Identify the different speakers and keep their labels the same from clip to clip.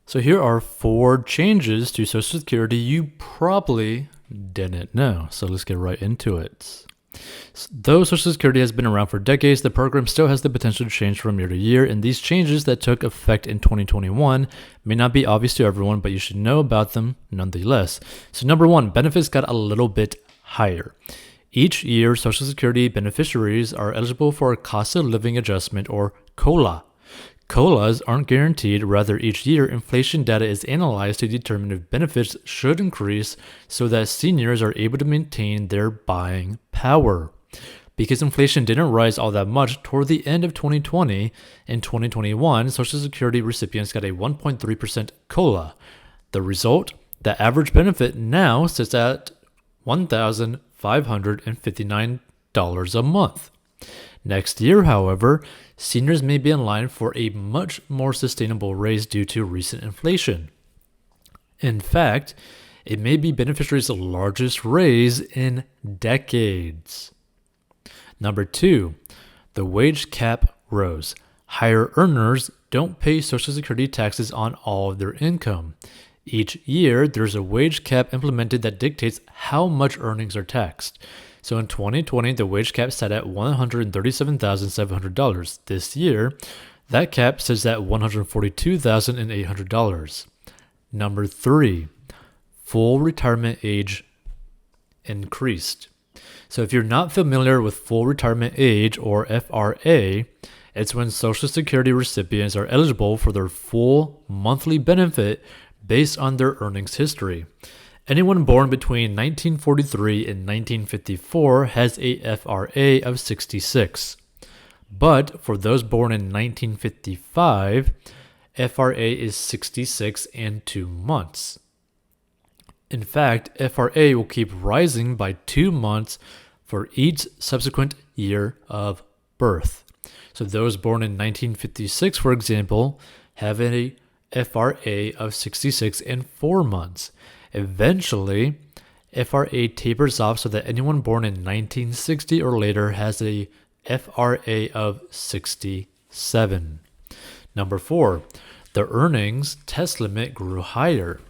Speaker 1: So here are 4 changes to Social Security you probably didn't know. So let's get right into it. Though Social Security has been around for decades, the program still has the potential to change from year to year, and these changes that took effect in 2021 may not be obvious to everyone, but you should know about them nonetheless. So number 1, benefits got a little bit higher. Each year, Social Security beneficiaries are eligible for a cost of living adjustment, or COLA. COLAs aren't guaranteed, rather each year inflation data is analyzed to determine if benefits should increase so that seniors are able to maintain their buying power. Because inflation didn't rise all that much toward the end of 2020, in 2021, Social Security recipients got a 1.3% COLA. The result? The average benefit now sits at $1,559 a month. Next year, however, seniors may be in line for a much more sustainable raise due to recent inflation. In fact, it may be beneficiaries' largest raise in decades. Number 2, the wage cap rose. Higher earners don't pay Social Security taxes on all of their income. Each year, there's a wage cap implemented that dictates how much earnings are taxed. So in 2020, the wage cap sat at $137,700. This year, that cap sits at $142,800. Number 3, full retirement age increased. So if you're not familiar with full retirement age, or FRA, it's when Social Security recipients are eligible for their full monthly benefit based on their earnings history. Anyone born between 1943 and 1954 has a FRA of 66. But for those born in 1955, FRA is 66 and 2 months. In fact, FRA will keep rising by 2 months for each subsequent year of birth. So those born in 1956, for example, have a FRA of 66 and 4 months. Eventually, FRA tapers off so that anyone born in 1960 or later has a FRA of 67. Number 4, the earnings test limit grew higher.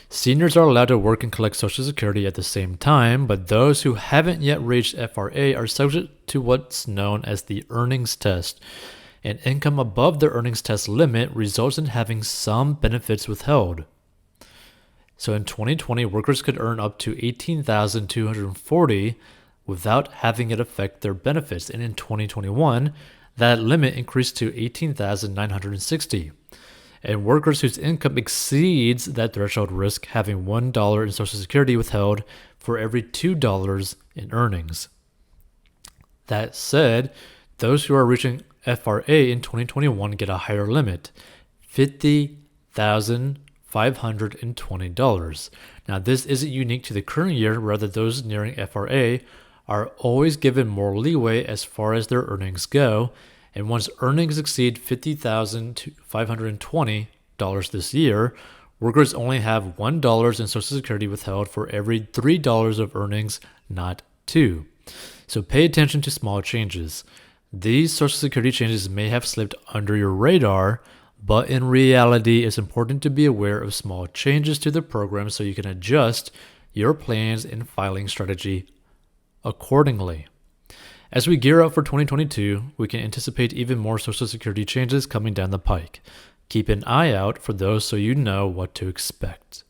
Speaker 1: Seniors are allowed to work and collect Social Security at the same time, but those who haven't yet reached FRA are subject to what's known as the earnings test. And income above the earnings test limit results in having some benefits withheld. So in 2020, workers could earn up to $18,240 without having it affect their benefits. And in 2021, that limit increased to $18,960. And workers whose income exceeds that threshold risk having $1 in Social Security withheld for every $2 in earnings. That said, those who are reaching FRA in 2021 get a higher limit, $50,520. Now, this isn't unique to the current year, rather those nearing FRA are always given more leeway as far as their earnings go, and once earnings exceed $50,520 this year, workers only have $1 in Social Security withheld for every $3 of earnings, not 2. So pay attention to small changes. These Social Security changes may have slipped under your radar, but in reality, it's important to be aware of small changes to the program so you can adjust your plans and filing strategy accordingly. As we gear up for 2022, we can anticipate even more Social Security changes coming down the pike. Keep an eye out for those so you know what to expect.